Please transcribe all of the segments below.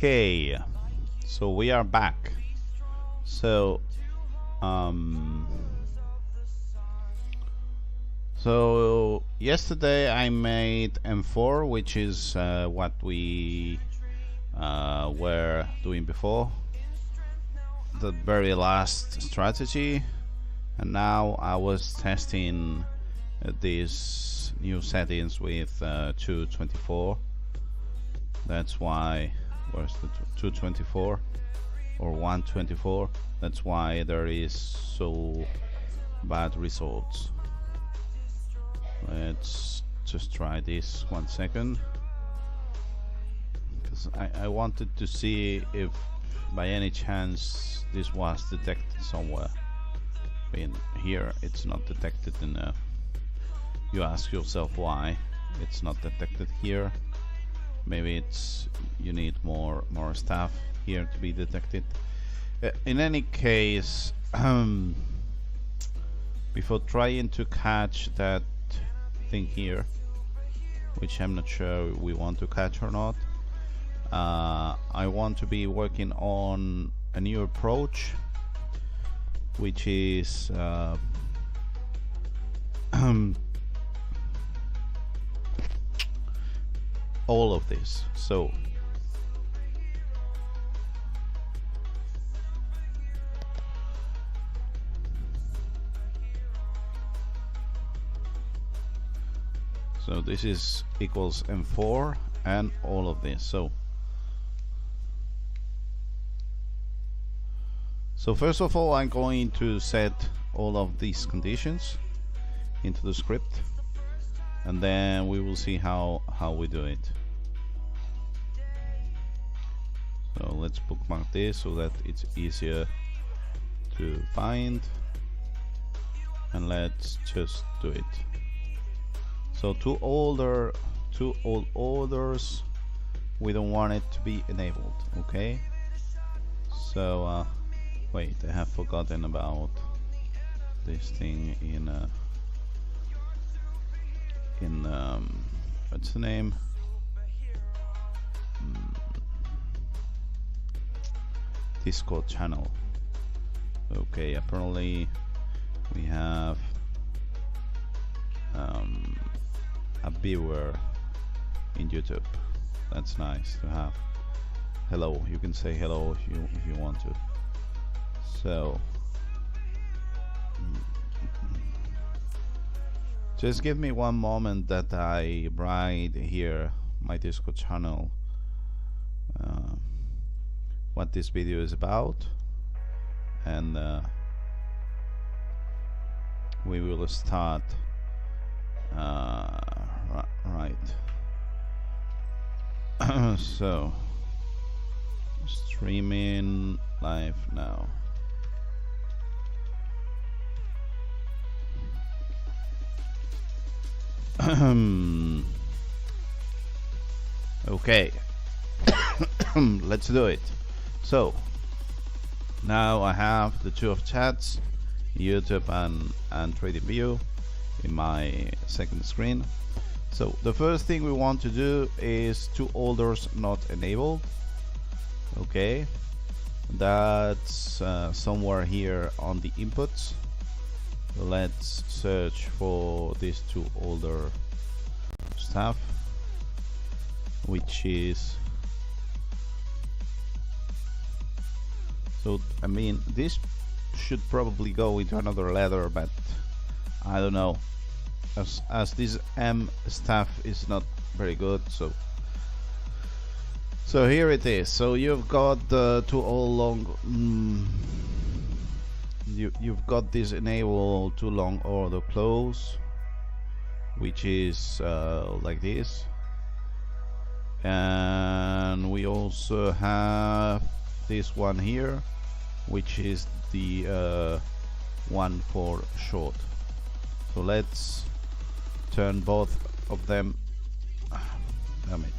Okay, so we are back. So yesterday I made M4, which is what we were doing before, the very last strategy, and now I was testing these new settings with 224. That's why, where's the 224 or 124? That's why there is so bad results. Let's just try this 1 second, because I wanted to see if by any chance this was detected somewhere. I mean, here it's not detected enough. You ask yourself why it's not detected here. Maybe it's you need more stuff here to be detected. In any case, before trying to catch that thing here, which I'm not sure we want to catch or not, I want to be working on a new approach, which is all of this. So this is equals M4 and all of this. So first of all, I'm going to set all of these conditions into the script, and then we will see how we do it. So let's bookmark this so that it's easier to find, and let's just do it. So two old orders, we don't want it to be enabled. Okay, so wait, I have forgotten about this thing in what's the name? Discord channel. Okay, apparently we have a viewer in YouTube. That's nice to have. Hello, you can say hello if you want to. So just give me one moment that I write here my Discord channel what this video is about, and we will start right. So streaming live now. Okay. Let's do it. So now I have the two of chats, YouTube and TradingView, in my second screen. So the first thing we want to do is two orders not enabled. Okay, that's somewhere here on the inputs. Let's search for these two older stuff, which is, so I mean, this should probably go into another ladder, but I don't know, as this M stuff is not very good. So here it is. So you've got the two all long you've got this enable too long order close, which is like this, and we also have this one here, which is the one for short. So let's turn both of them. Damn it.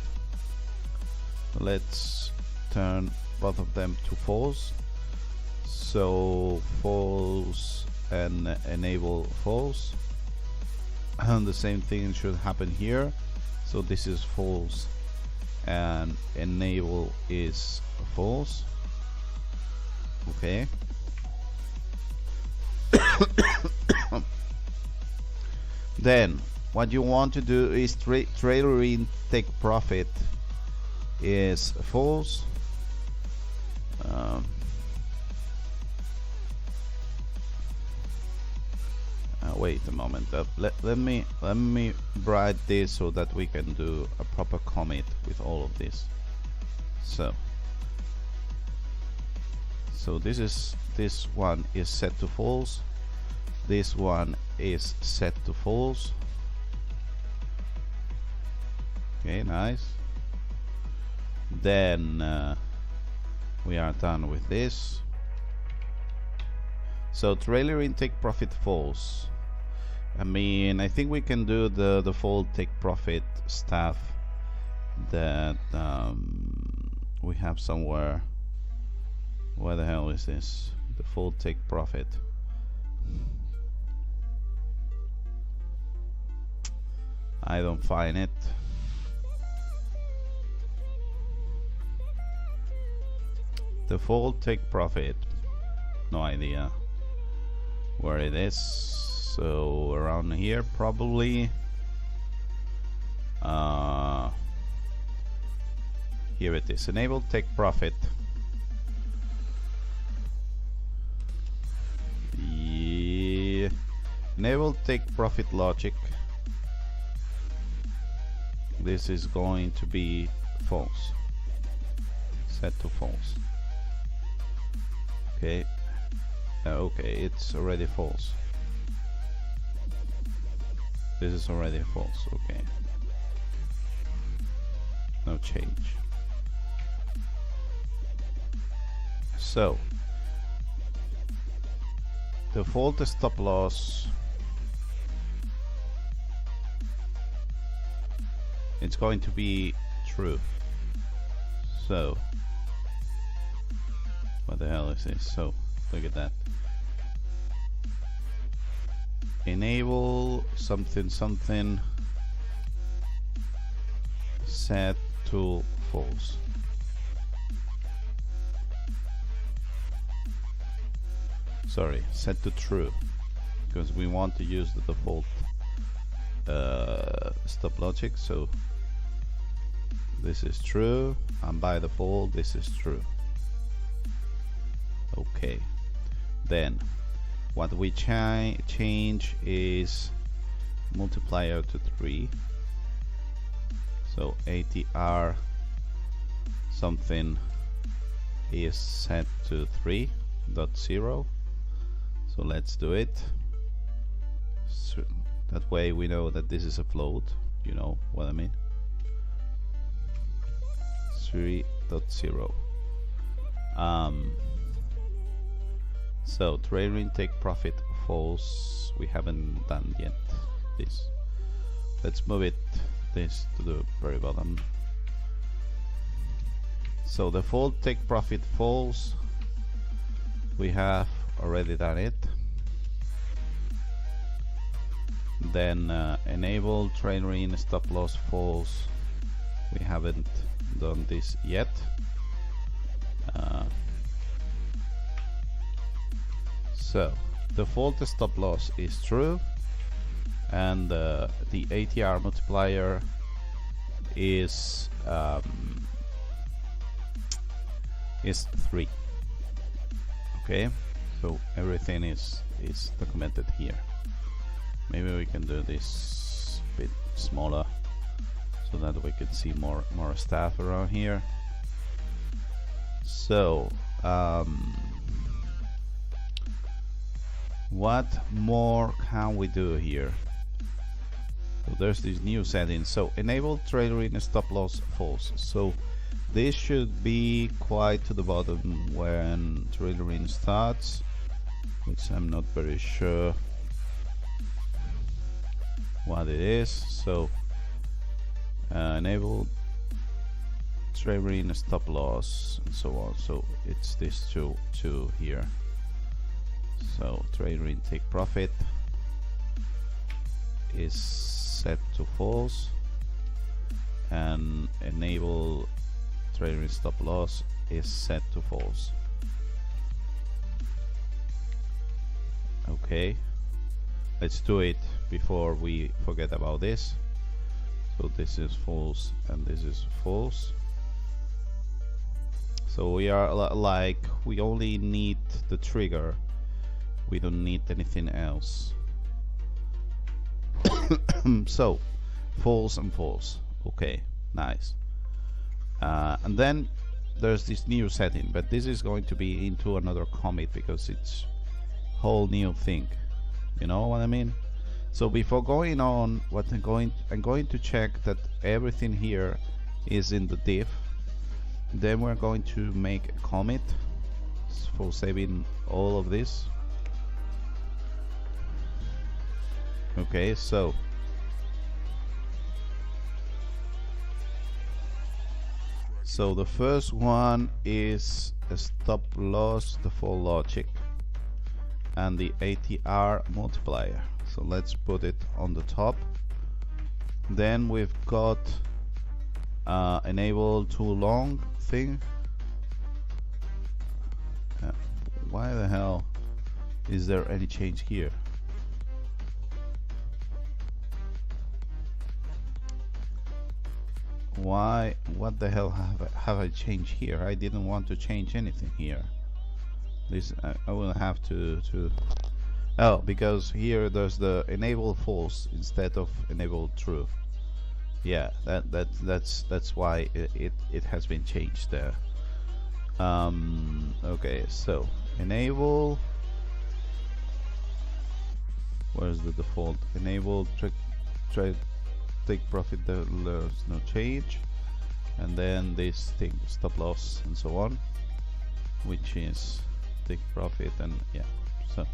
Let's turn both of them to false. So false and enable false, and the same thing should happen here. So this is false and enable is false. Okay. Then what you want to do is trailer in take profit is false. Wait a moment. Let me write this so that we can do a proper commit with all of this. So this one is set to false. This one is set to false. Okay, nice. Then we are done with this. So trailer intake profit false. I mean, I think we can do the default take profit stuff that we have somewhere. Where the hell is this? Default take profit. I don't find it. Default take profit. No idea where it is. So around here probably. Here it is. Enable take profit. Yeah. Enable take profit logic. This is going to be false. Set to false. Okay. Okay, it's already false. This is already false. Okay. No change. So default stop loss. It's going to be true. So what the hell is this? So look at that. Enable something set to false. Sorry, set to true, because we want to use the default stop logic. So this is true, and by default this is true. Okay, then what we change is multiplier to 3. So ATR something is set to 3.0. So let's do it. So that way we know that this is a float. You know what I mean? 3.0. So trailer intake profit false. We haven't done yet this. Let's move this to the very bottom. So default take profit false. We have already done it. Then enable trailer in stop loss false. We haven't done this yet. So default stop loss is true, and the ATR multiplier is 3. Okay, so everything is documented here. Maybe we can do this a bit smaller so that we can see more stuff around here. So what more can we do here? So there's these new settings. So enable trailer in stop loss false. So this should be quite to the bottom when trailer in starts, which I'm not very sure what it is. So enable trailer in stop loss and so on. So it's this two here. So trailer intake profit is set to false, and enable trailing stop loss is set to false. Okay, let's do it before we forget about this. So this is false and this is false. So we are like, we only need the trigger, we don't need anything else. So false and false. Okay, nice. And then there's this new setting, but this is going to be into another commit because it's whole new thing. You know what I mean? So before going on, what I'm going to check that everything here is in the diff. Then we're going to make a commit for saving all of this. Okay, so the first one is a stop loss default logic and the ATR multiplier. So let's put it on the top. Then we've got enable too long thing. Why the hell is there any change here? Why? What the hell have I changed here? I didn't want to change anything here. This I will have to. Oh, because here there's the enable false instead of enable true. Yeah, that's why it has been changed there. Okay, so enable. Where's the default? Enable take profit, there's no change, and then this thing stop loss and so on, which is take profit, and yeah, so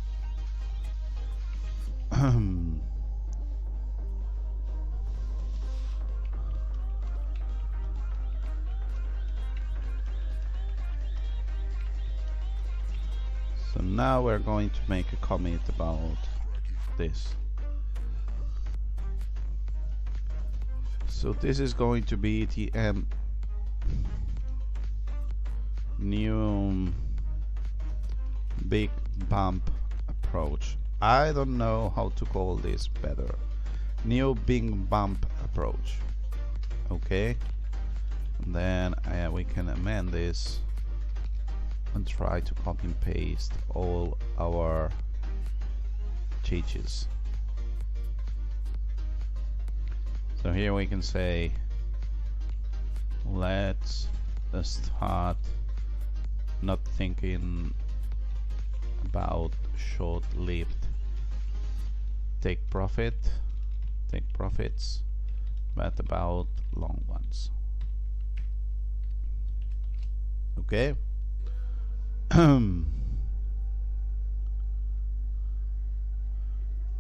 so now we're going to make a comment about this. So this is going to be the new big bump approach. I don't know how to call this better. New big bump approach. Okay, and then we can amend this and try to copy and paste all our changes. So here we can say, let's start not thinking about short-lived take profits, but about long ones. Okay.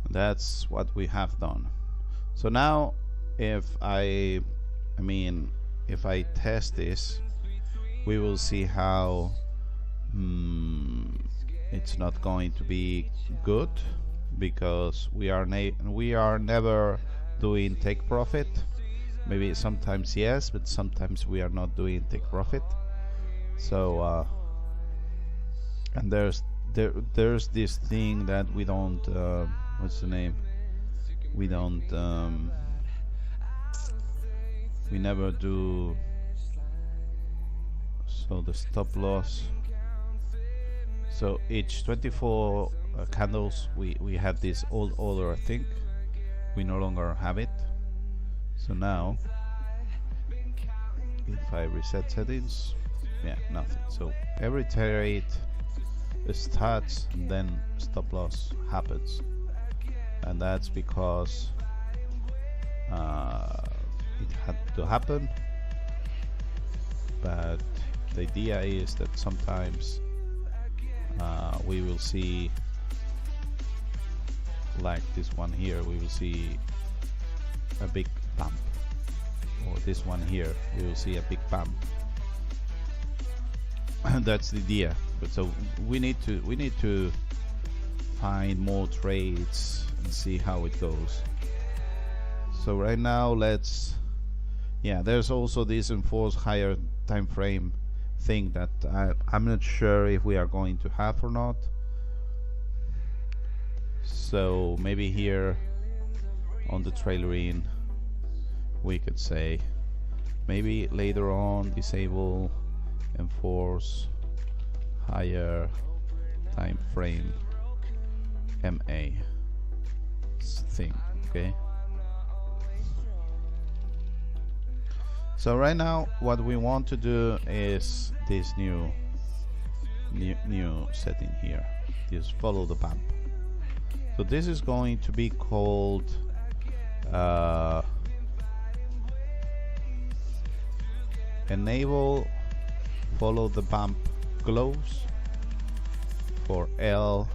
That's what we have done. So now if I test this, we will see how it's not going to be good, because we are never doing take profit. Maybe sometimes yes, but sometimes we are not doing take profit. So and there's this thing that we don't what's the name, we never do. So the stop loss, so each 24 candles we have this old order. I think we no longer have it. So now if I reset settings, yeah, nothing. So every trade starts and then stop loss happens, and that's because it had to happen. But the idea is that sometimes we will see, like this one here, we will see a big bump, or this one here we will see a big bump. That's the idea. But so we need to find more trades and see how it goes. So right now let's yeah, there's also this enforced higher time frame thing that I'm not sure if we are going to have or not. So maybe here on the trailering we could say maybe later on disable enforce higher time frame MA thing. Okay, so right now what we want to do is this new setting here, just follow the bump. So this is going to be called enable follow the bump close for L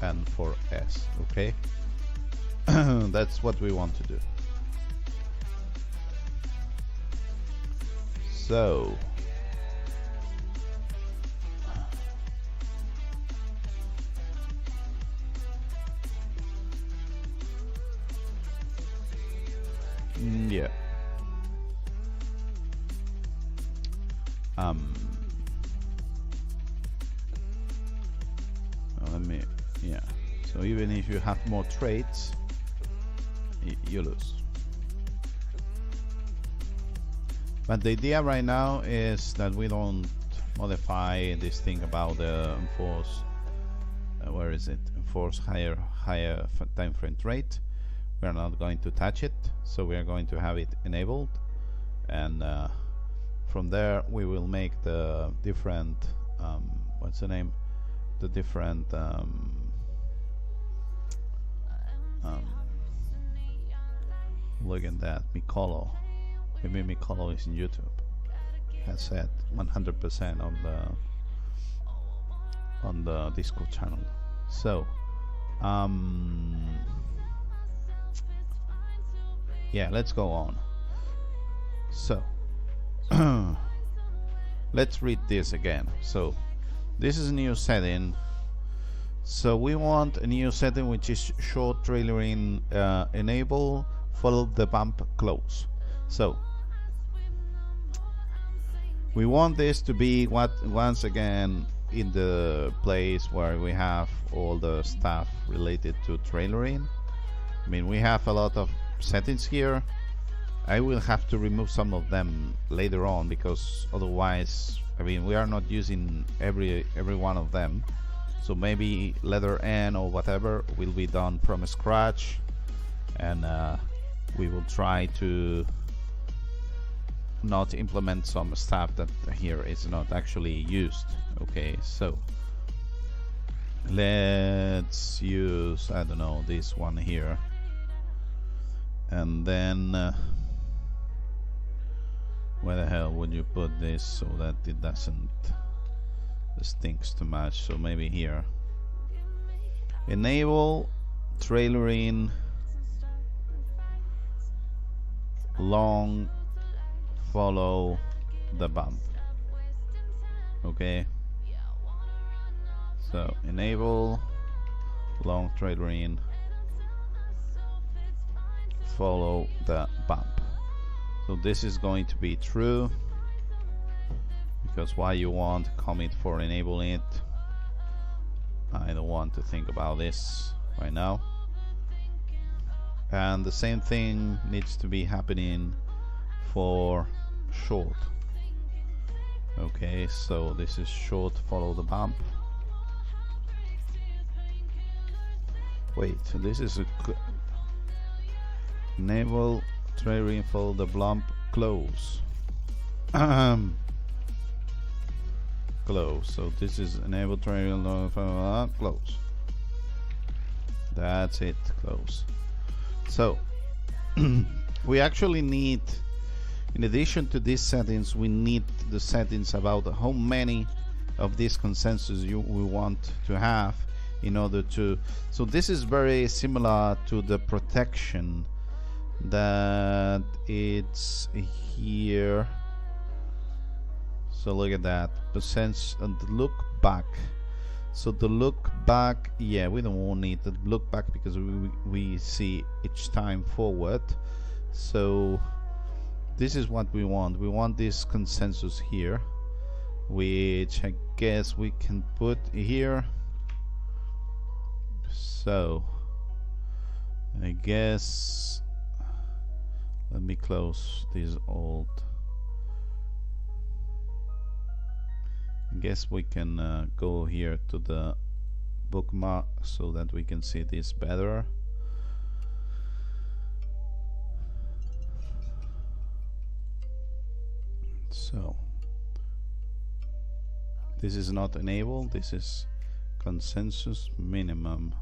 and for S. Okay, that's what we want to do. So yeah, let me, yeah, so even if you have more traits, you lose. But the idea right now is that we don't modify this thing about the enforce, where is it, enforce higher time frame trait. We are not going to touch it, so we are going to have it enabled, and from there we will make the different what's the name, the different look at that, Mikolo. Maybe Mikolo is in YouTube. Has said 100% on the Discord channel. So yeah, let's go on. So let's read this again. So this is a new setting. So we want a new setting which is short trailering enable follow the bump close. So we want this to be once again in the place where we have all the stuff related to trailering. I mean, we have a lot of settings here. I will have to remove some of them later on, because otherwise, I mean, we are not using every one of them. So maybe letter N or whatever will be done from scratch, and we will try to not implement some stuff that here is not actually used. Okay, so let's use, I don't know, this one here, and then where the hell would you put this so that it doesn't stinks too much? So maybe here, enable trailering long follow the bump. Okay, so enable long trailering follow the bump. So this is going to be true, because why you want commit for enabling it, I don't want to think about this right now. And the same thing needs to be happening for short. Okay, so this is short follow the bump. Wait, this is a enable trailering follow the bump close. Close. So this is enable trailering close. That's it, close. So we actually need, in addition to these settings, we need the settings about how many of these consensus we want to have in order to. So this is very similar to the protection that it's here. So look at that, percent and the look back. So the look back, yeah, we don't need the look back because we see each time forward. So this is what we want. We want this consensus here, which I guess we can put here. So I guess let me close this old. I guess we can go here to the bookmark so that we can see this better. So this is not enabled, this is consensus minimum.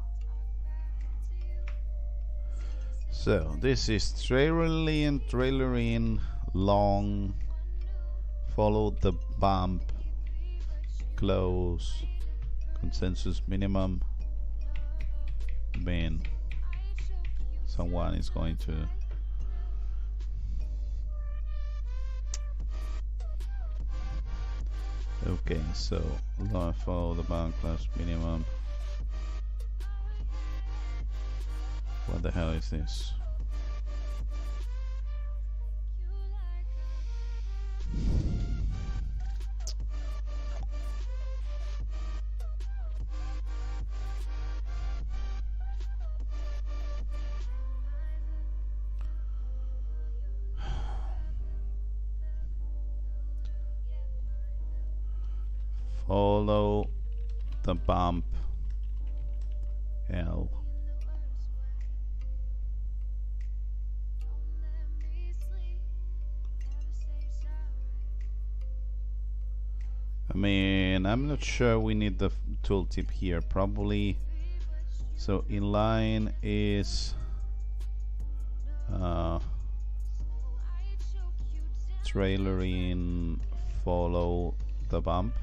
So this is trailer in, long, follow the bump, close, consensus minimum, bin. Someone is going to okay, so follow the bump, close, minimum. What the hell is this? Follow the bump L. I mean, I'm not sure we need the tooltip here, probably. So inline is trailer in, follow the bump.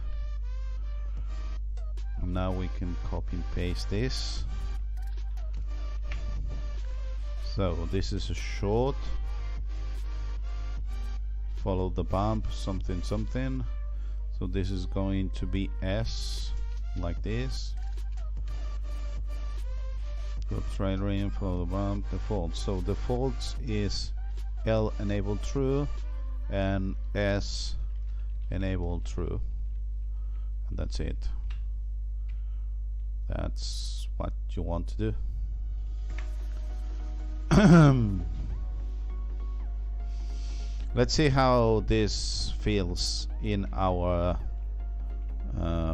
And now we can copy and paste this. So this is a short, follow the bump, something something. So this is going to be S, like this. Go trailer in, follow the bump, default. So defaults is L enabled true and S enabled true, and that's it. That's what you want to do. Let's see how this feels in our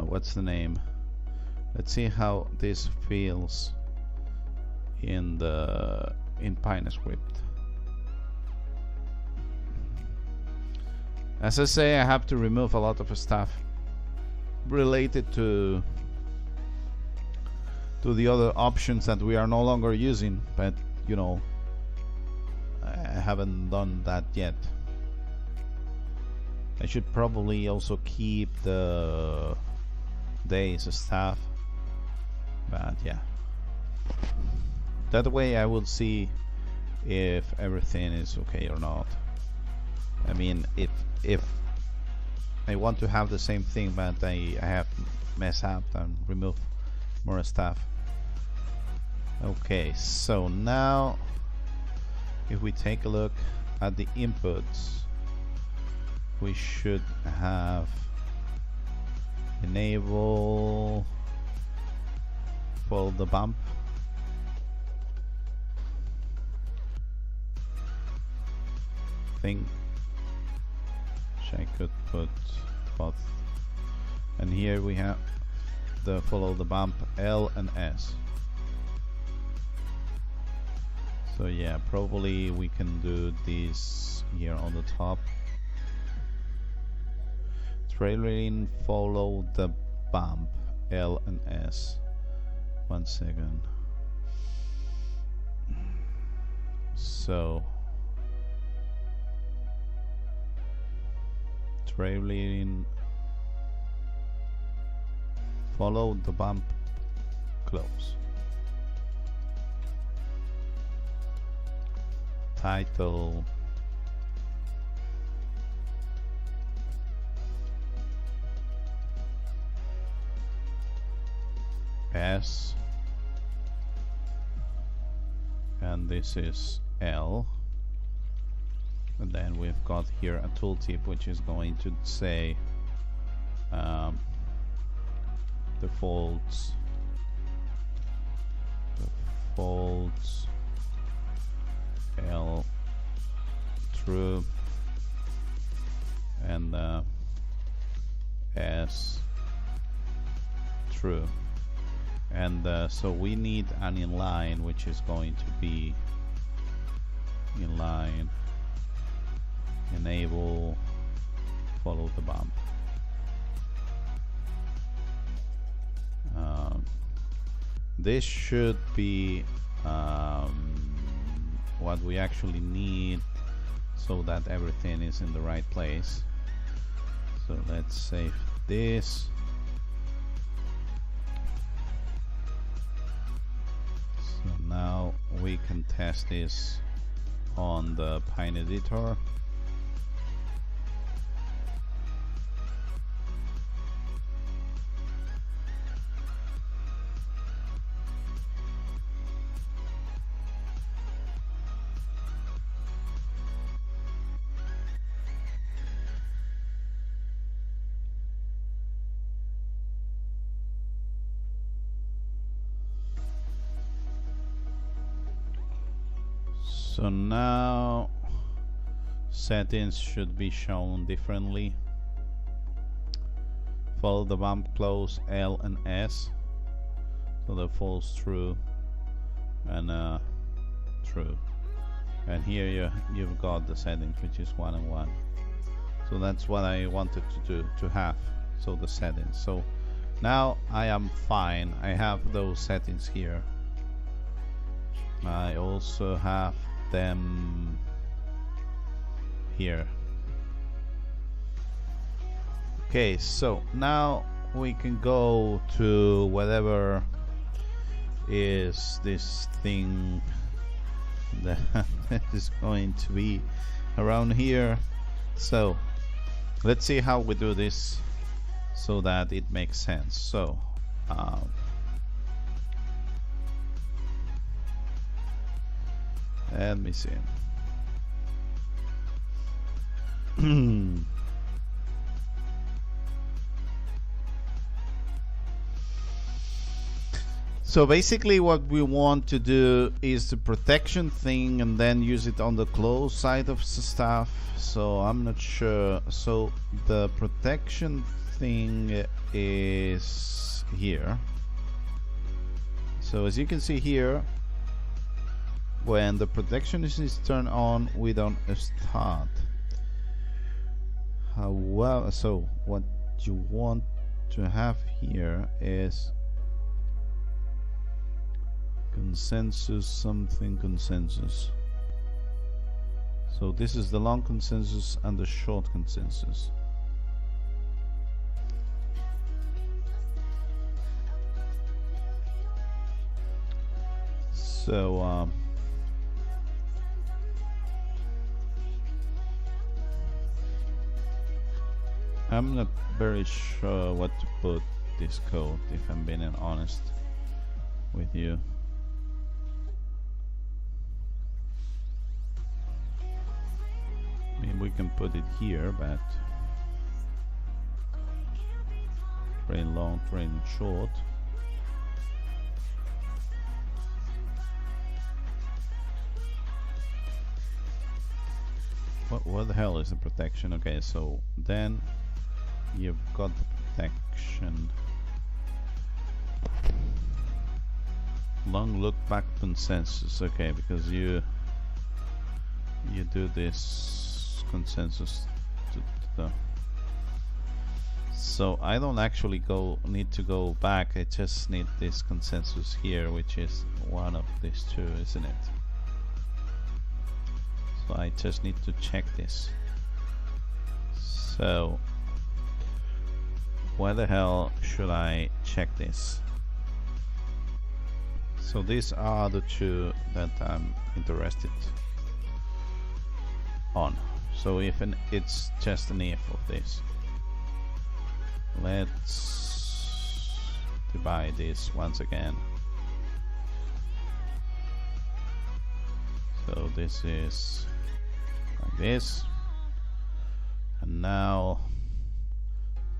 what's the name? Let's see how this feels in PineScript. As I say, I have to remove a lot of stuff related to the other options that we are no longer using, but you know, I haven't done that yet. I should probably also keep the days stuff, but yeah, that way I will see if everything is okay or not. I mean, if I want to have the same thing, but I have messed up and remove more stuff. Okay, so now if we take a look at the inputs, we should have enable follow the bump, think I could put both, and here we have the follow the bump L and S. So yeah, probably we can do this here on the top. Trailer in, follow the bump L and S. 1 second. So trailer in, follow the bump, close. Title S, and this is L. And then we've got here a tooltip which is going to say defaults L true and S true, and so we need an inline which is going to be inline enable follow the bump. This should be what we actually need so that everything is in the right place. So let's save this. So now we can test this on the Pine editor. So now settings should be shown differently. Follow the bump close L and S, so that falls true and true. And here you've got the settings which is 1 and 1. So that's what I wanted to have. So the settings. So now I am fine. I have those settings here. I also have them here. Okay, so now we can go to whatever is this thing that is going to be around here. So let's see how we do this so that it makes sense. So let me see. So basically what we want to do is the protection thing and then use it on the close side of the stuff. So I'm not sure. So the protection thing is here. So as you can see here, when the protection is turned on, we don't start. However, so what you want to have here is consensus something consensus. So this is the long consensus and the short consensus. So I'm not very sure what to put this code, if I'm being honest with you. I mean, we can put it here, but train long, train short. What the hell is the protection? Okay, so then you've got the protection. Long look back consensus. Okay, because you do this consensus to the. So I don't actually need to go back. I just need this consensus here, which is one of these two, isn't it? So I just need to check this. So where the hell should I check this? So these are the two that I'm interested on. So if it's just an if of this, let's divide this once again. So this is like like this. And now,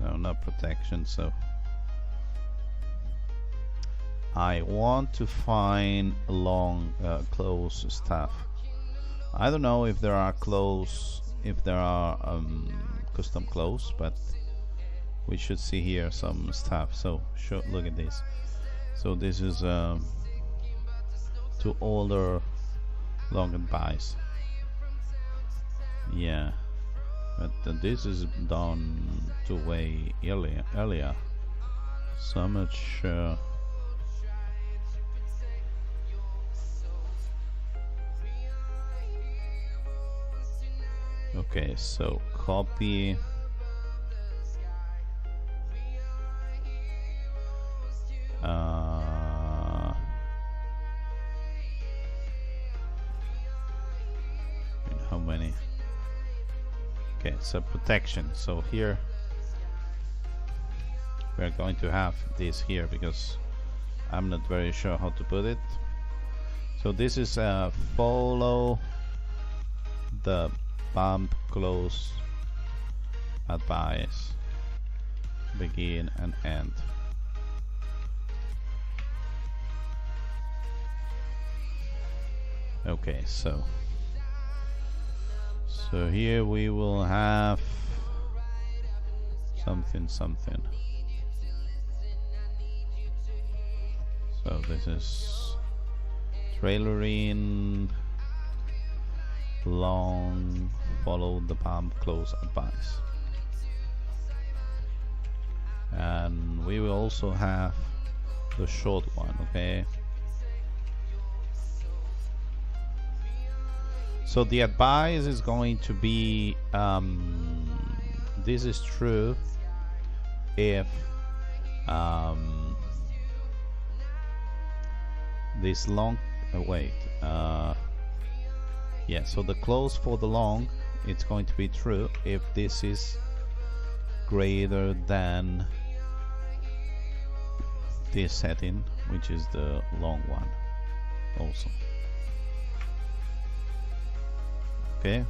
no protection, so I want to find a long close stuff. I don't know if there are custom close, but we should see here some stuff. So look at this. So this is two older long advice. Yeah, but this is done two way earlier. So much. Okay, so copy. How many? Okay, so protection. So here we're going to have this here because I'm not very sure how to put it. So this is follow the bump close advice, begin and end. Okay, so here we will have something. So this is trailering long, follow the bump close advice. And we will also have the short one, okay? So the advice is going to be this is true if this long yeah, so the close for the long, it's going to be true if this is greater than this setting, which is the long one also. Okay,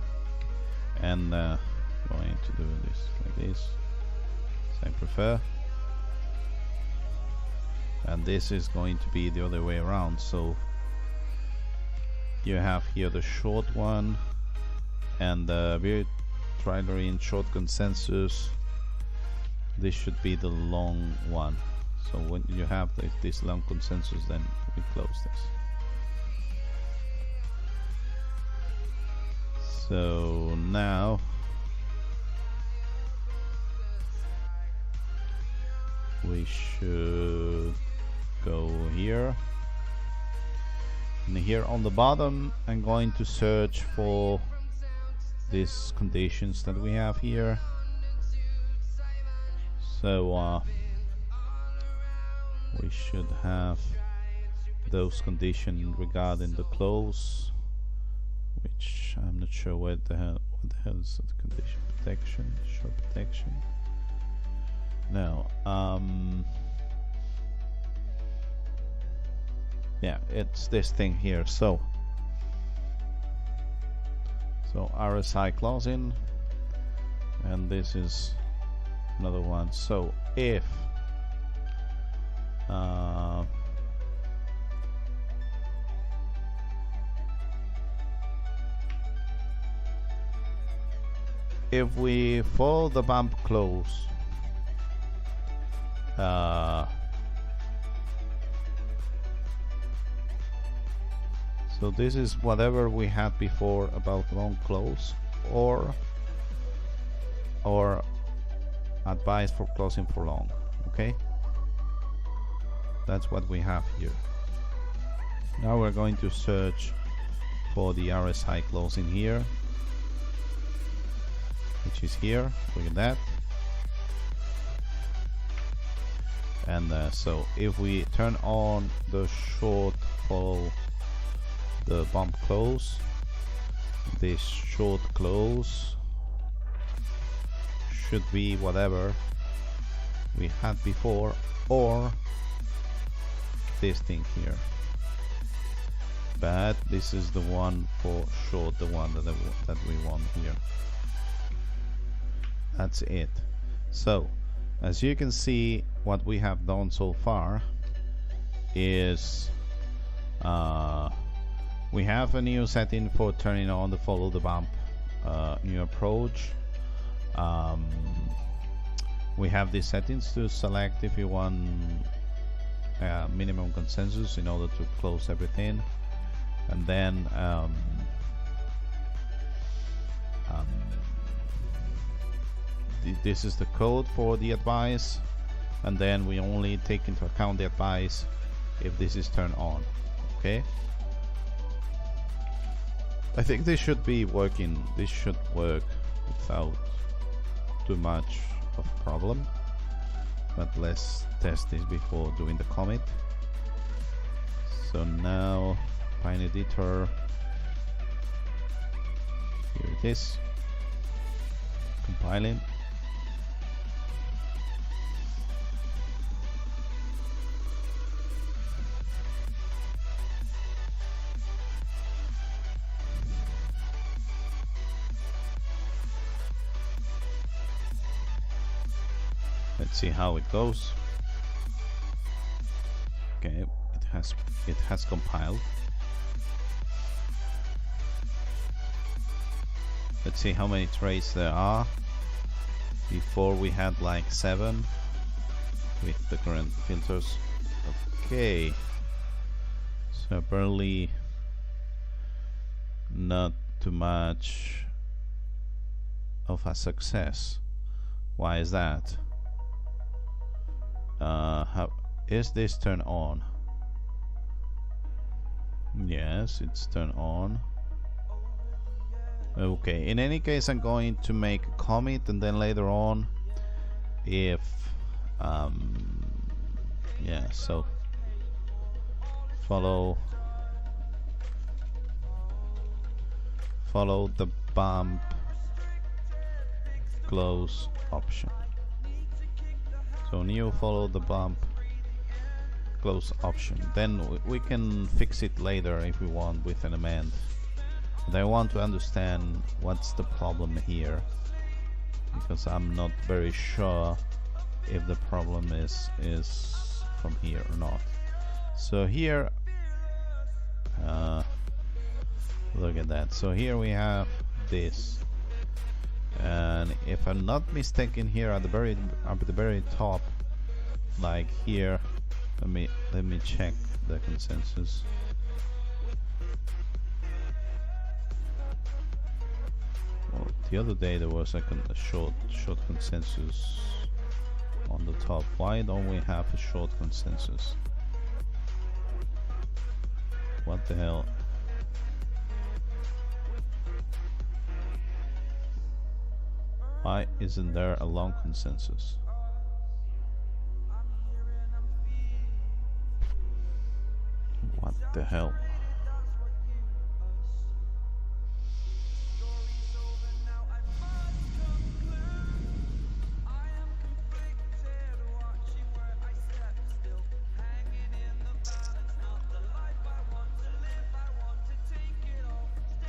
and going to do this like this, as I prefer, and this is going to be the other way around. So you have here the short one and the very trailering short consensus. This should be the long one. So when you have this long consensus, then we close this. So now we should go here, and here on the bottom I'm going to search for these conditions that we have here. So we should have those conditions regarding the close, which I'm not sure what the hell is the condition. Protection, short protection. No, yeah, it's this thing here. So RSI closing, and this is another one. So if we follow the bump close, so this is whatever we had before about long close or advice for closing for long. Okay, that's what we have here. Now we're going to search for the RSI closing here, which is here. Look at that. And so if we turn on the short follow the bump close, this short close should be whatever we had before, or this thing here. but this is the one for sure, the one that we want here. That's it. So as you can see, what we have done so far is we have a new setting for turning on the follow the bump new approach. We have these settings to select if you want minimum consensus in order to close everything, and then this is the code for the advice, and then we only take into account the advice if this is turned on. Okay, I think this should be working. This should work without too much of problem, but let's test this before doing the commit. So now Pine Editor, here it is, compiling. Let's see how it goes. Okay, it has compiled. Let's see how many trays there are. Before we had like 7 with the current filters. Okay, so apparently not too much of a success. Why is that? How is this turned on? Yes, it's turned on. Okay, in any case, I'm going to make a commit, and then later on, if yeah, so follow the bump close option. So new follow the bump close option. Then we can fix it later if we want with an amend. But I want to understand what's the problem here, because I'm not very sure if the problem is from here or not. So here, look at that. So here we have this. And if I'm not mistaken, here at the very top, like here, let me check the consensus. Well, the other day there was a short consensus on the top. Why don't we have a short consensus? What the hell? Why isn't there a long consensus? What the hell?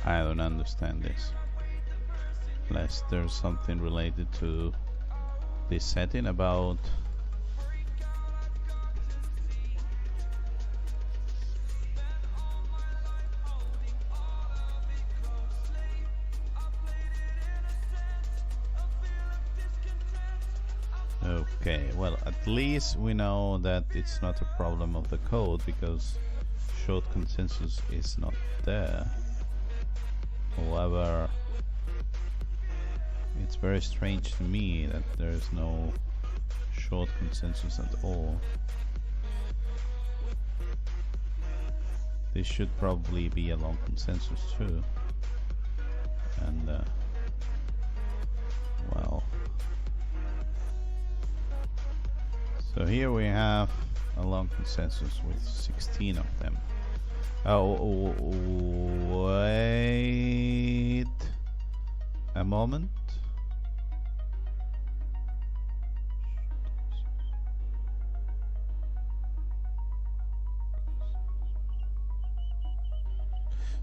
I don't understand this. Unless there's something related to this setting about okay, well, at least we know that it's not a problem of the code, because short consensus is not there. However, it's very strange to me that there's no short consensus at all. This should probably be a long consensus too. And well, so here we have a long consensus with 16 of them. Oh, wait a moment.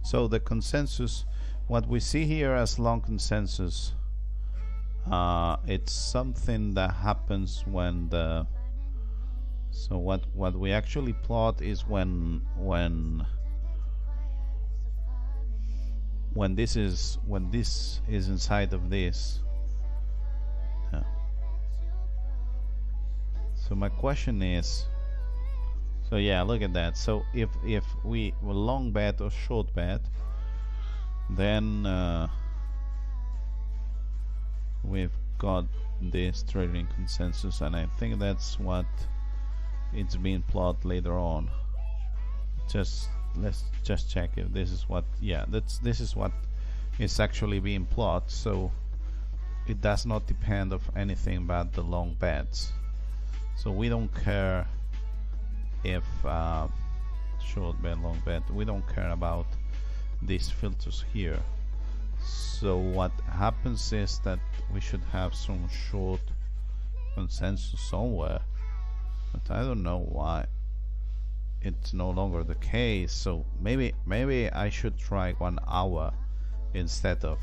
So the consensus, what we see here as long consensus, it's something that happens when the, so what we actually plot is when this is inside of this. So my question is, so yeah, look at that. So if we were long bet or short bet, then we've got this trading consensus, and I think that's what it's being plotted later on. Let's just check if this is what, yeah, this is what is actually being plotted. So it does not depend of anything but the long bets. So we don't care if short bet, long bet, we don't care about these filters here. So what happens is that we should have some short consensus somewhere, but I don't know why it's no longer the case. So maybe I should try 1 hour instead of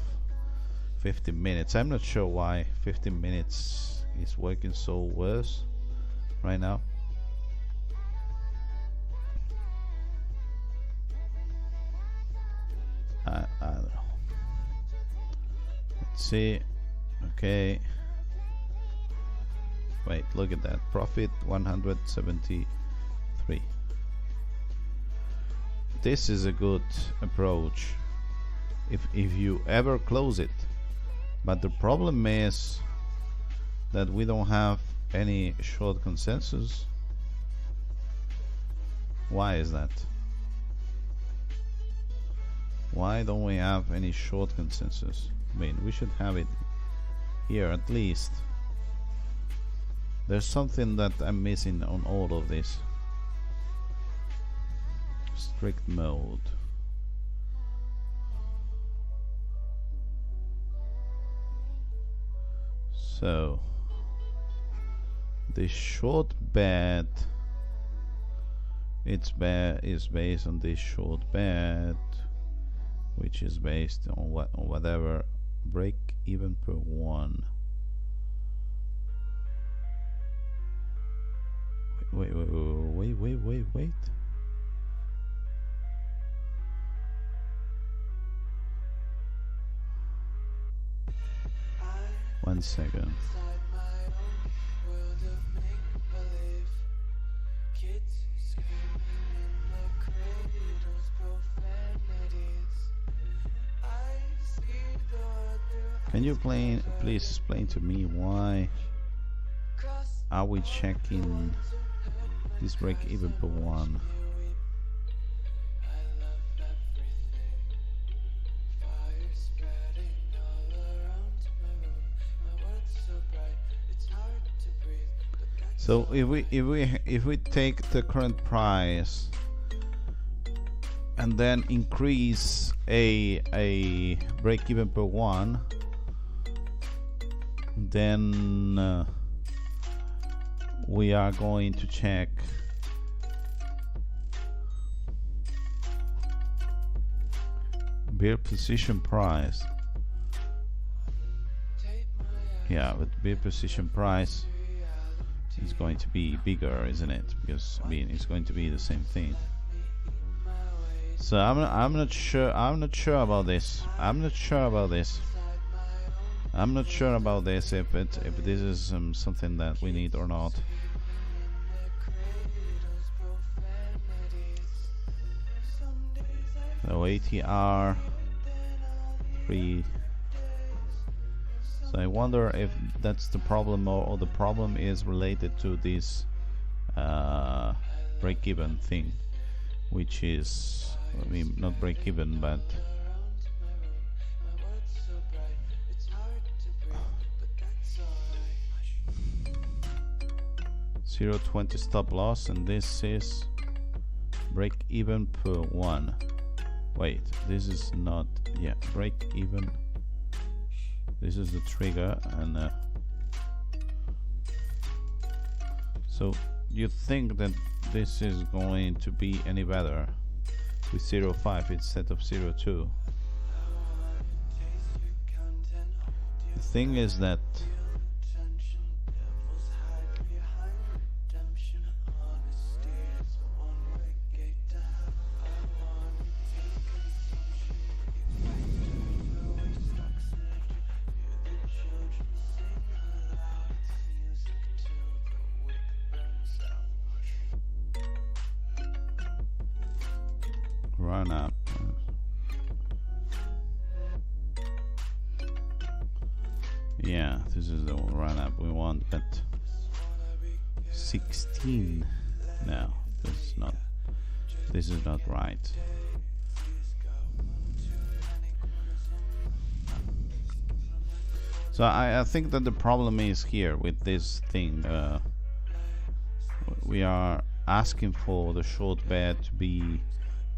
15 minutes. I'm not sure why 15 minutes is working so worse right now. I don't know. Let's see. Okay. Wait, look at that. Profit 173. This is a good approach if you ever close it. But the problem is that we don't have any short consensus. Why is that? Why don't we have any short consensus? I mean, we should have it here at least. There's something that I'm missing on all of this. Strict mode. So the short bet, is based on this short bet, which is based on whatever break even per 1. Wait. 1 second. Can you please explain to me why are we checking this break even per 1? So if we take the current price and then increase a break even per 1, then we are going to check bear position price. Yeah, but bear position price is going to be bigger, isn't it? Because I mean, it's going to be the same thing. So I'm not sure about this. I'm not sure about this if this is something that we need or not. So ATR 3. So I wonder if that's the problem, or the problem is related to this break-even thing, which is, I mean, not break-even, but 0.20 stop loss, and this is break-even per 1. Wait, this is not, yeah, break-even. This is the trigger, and so you think that this is going to be any better? with 0.5 instead of 0.2. The thing is that run up. Yeah, this is the run up we want, but 16. No, this is not right. So I think that the problem is here with this thing. We are asking for the short bet to be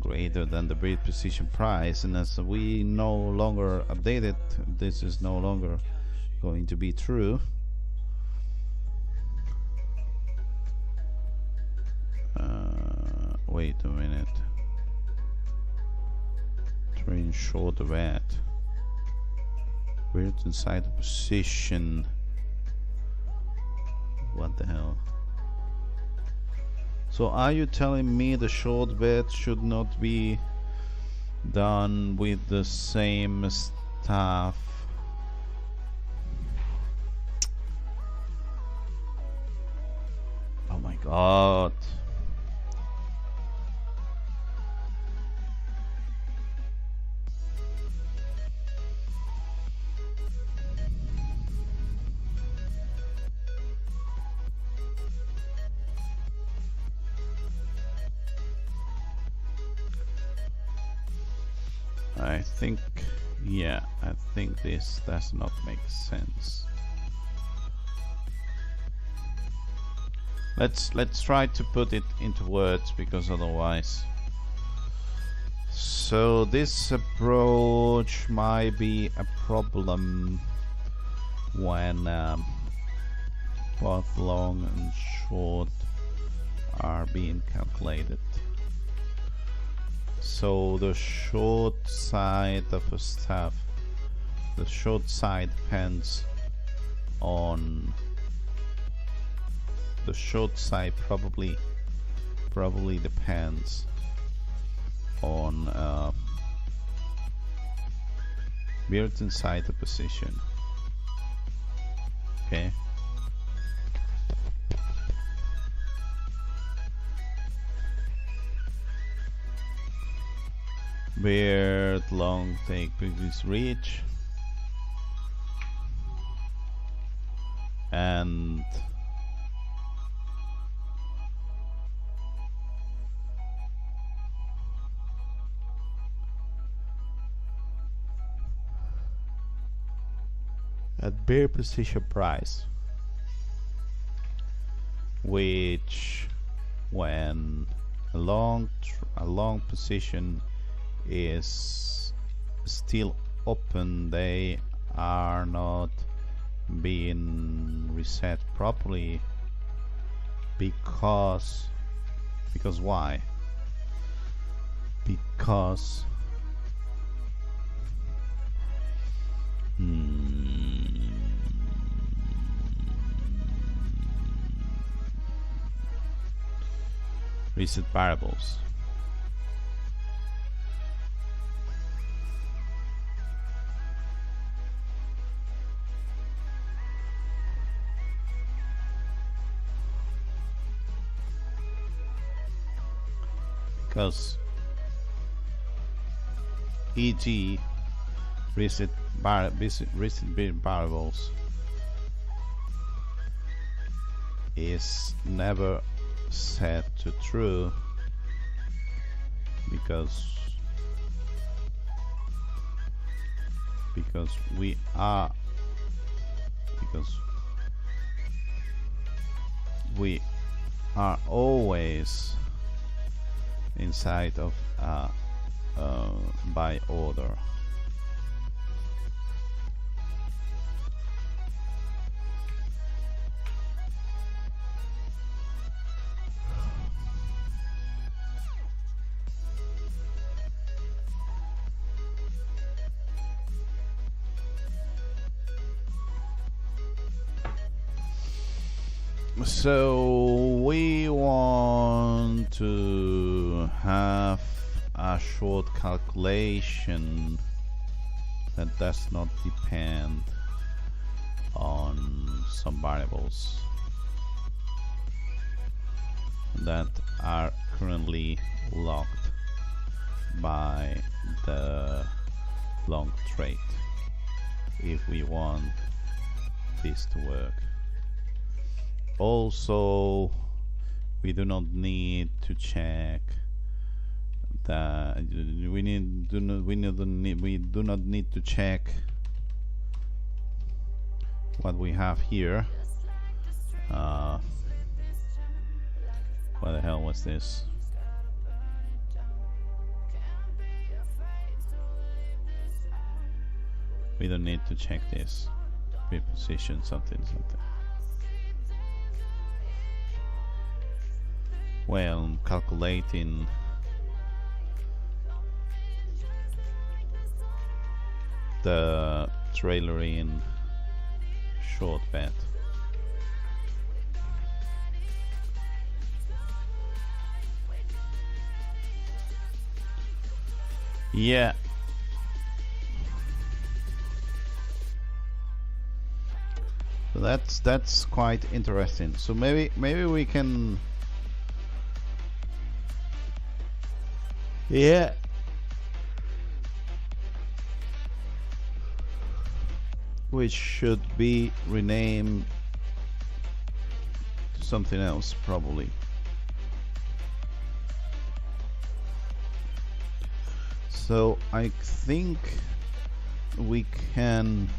greater than the bid position price, and as we no longer update it, this is no longer going to be true. Wait a minute. Train short of that. We're inside the position. What the hell? So are you telling me the short bet should not be done with the same stuff? Oh my god. I think this does not make sense. Let's try to put it into words, because otherwise. So this approach might be a problem when both long and short are being calculated. So the short side of a stuff, the short side depends on the short side probably depends on where it's inside the position. Okay. Where long take previous reach and at bare position price, which when a long position is still open, they are not being reset properly, because why? Because reset variables. Because e.g. reset variables is never set to true because we are always inside of by order. So we want to have a short calculation that does not depend on some variables that are currently locked by the long trait if we want this to work. Also, we do not need to check that we do not need to check what we have here. What the hell was this? We don't need to check this. Reposition something. Well, calculating the trailering short bet. Yeah. So that's quite interesting. So maybe we can. Yeah. Which should be renamed to something else, probably. So I think we can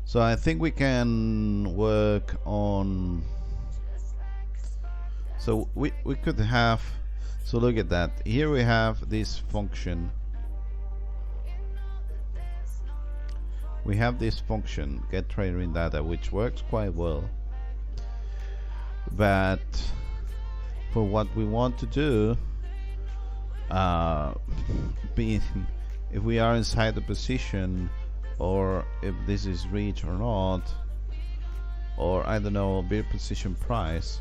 so I think we can work on, so we could have, so look at that, here we have this function, we have this function get trailering data, which works quite well, but for what we want to do, if we are inside the position, or if this is reach or not, or I don't know, bid position price.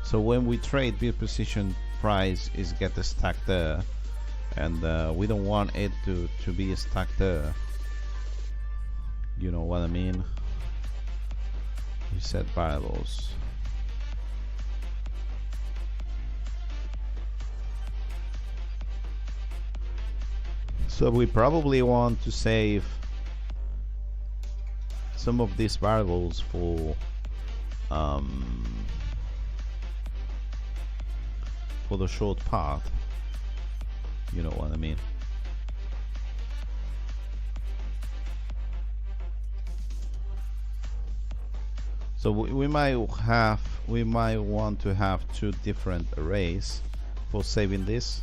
So when we trade, bid position price is get stuck there, and we don't want it to be stuck there. You know what I mean? You set variables. So we probably want to save some of these variables for the short path. You know what I mean? So we might want to have two different arrays for saving this.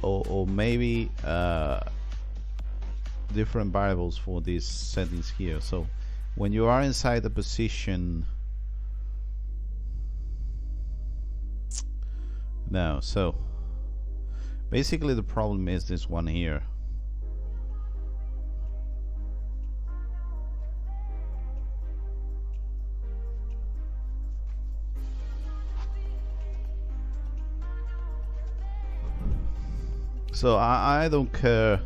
Or maybe different variables for these settings here. So when you are inside the position now, so basically the problem is this one here. So I don't care.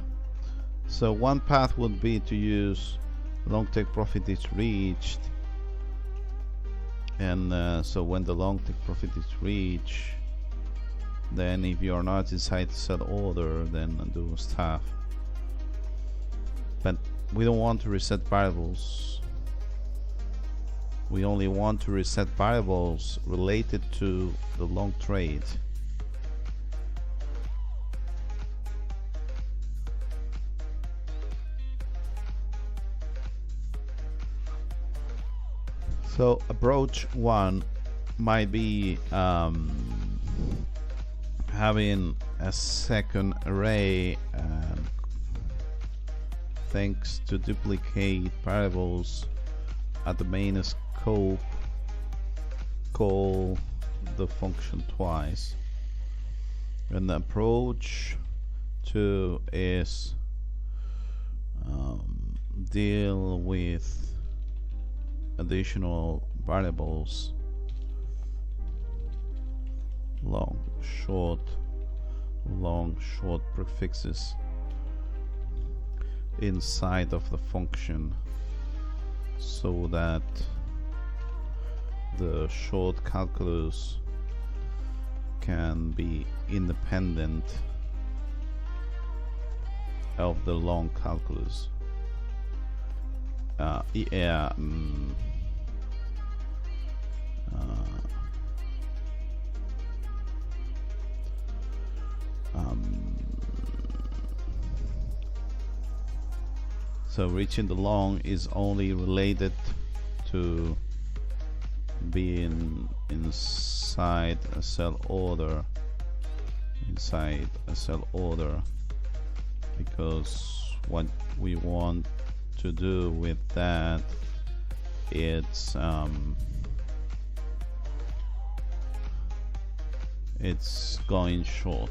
So one path would be to use long take profit is reached, and so when the long take profit is reached, then if you are not inside the set order, then do stuff. But we don't want to reset variables. We only want to reset variables related to the long trade. So approach one might be having a second array, thanks to duplicate variables at the main scope, call the function twice. And approach 2 is deal with additional variables, long, short prefixes inside of the function, so that the short calculus can be independent of the long calculus. So reaching the long is only related to being inside a cell order, because what we want to do with that, it's going short.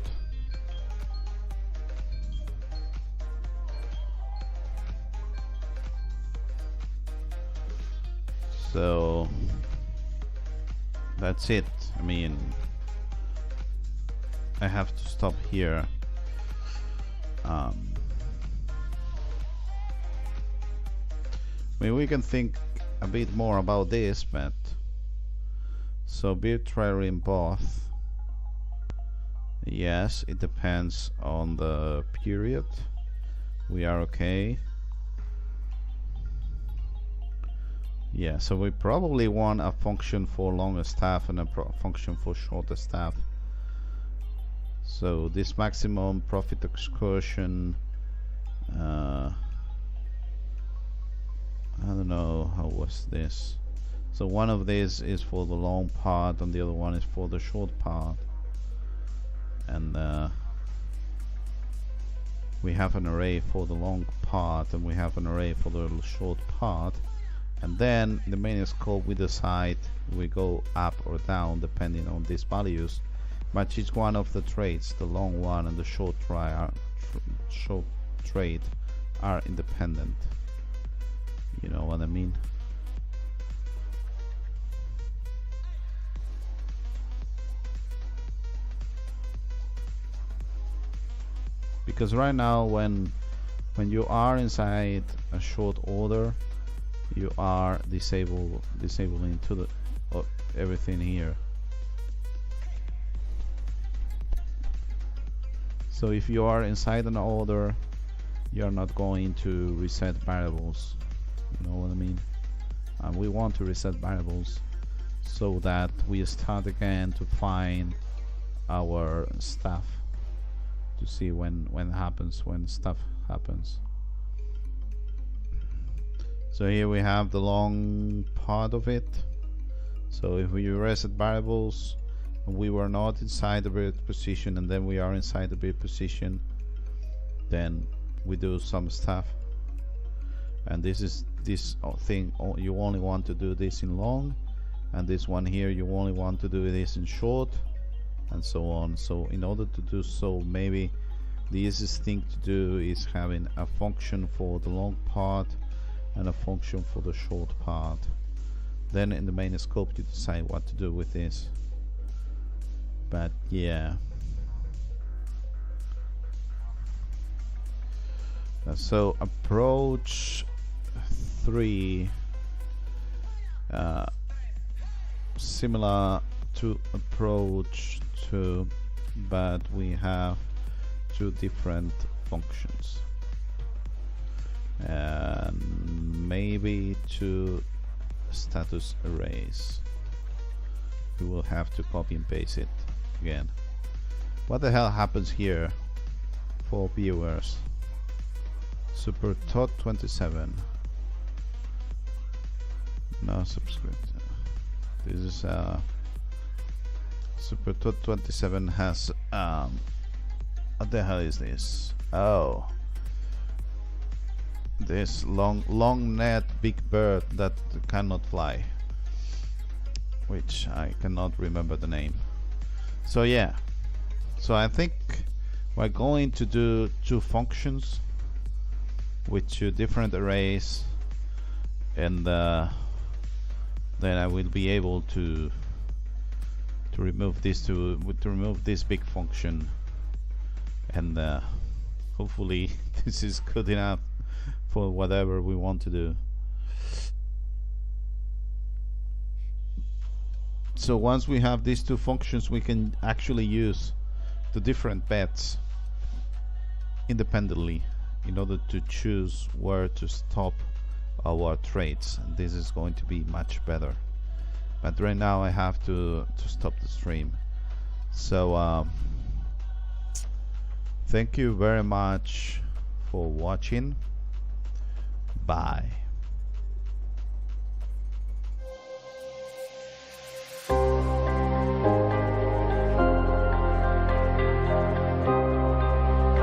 So that's it. I mean, I have to stop here. Maybe we can think a bit more about this, but so arbitrary in both. Yes, it depends on the period. We are okay. Yeah, so we probably want a function for longer staff and a function for shorter staff. So this maximum profit excursion, I don't know, how was this? So one of these is for the long part and the other one is for the short part. And we have an array for the long part and we have an array for the short part. And then in the main scope we decide we go up or down depending on these values, but each one of the traits, the long one and the short trait, are independent. You know what I mean? Because right now when you are inside a short order, you are disabling to the everything here. So if you are inside an order, you are not going to reset variables. You know what I mean? And we want to reset variables so that we start again to find our stuff, to see when stuff happens. So here we have the long part of it. So if we reset variables and we were not inside the birth position and then we are inside the birth position, then we do some stuff. And this is this thing, you only want to do this in long, and this one here you only want to do this in short, and so on. So in order to do so, maybe the easiest thing to do is having a function for the long part and a function for the short part. Then in the main scope you decide what to do with this. But yeah, so approach 3, similar to approach 2, but we have 2 different functions and maybe 2 status arrays. We will have to copy and paste it again. What the hell happens here for viewers? Super Tot 27. No subscript. This is Super Tot 27 has what the hell is this? Oh, this long net big bird that cannot fly, which I cannot remember the name. So yeah, so I think we're going to do two functions with two different arrays, and then I will be able to remove this remove this big function, and hopefully this is good enough for whatever we want to do. So once we have these two functions, we can actually use the different bets independently in order to choose where to stop our trades, and this is going to be much better. But right now I have to stop the stream. So thank you very much for watching. Bye.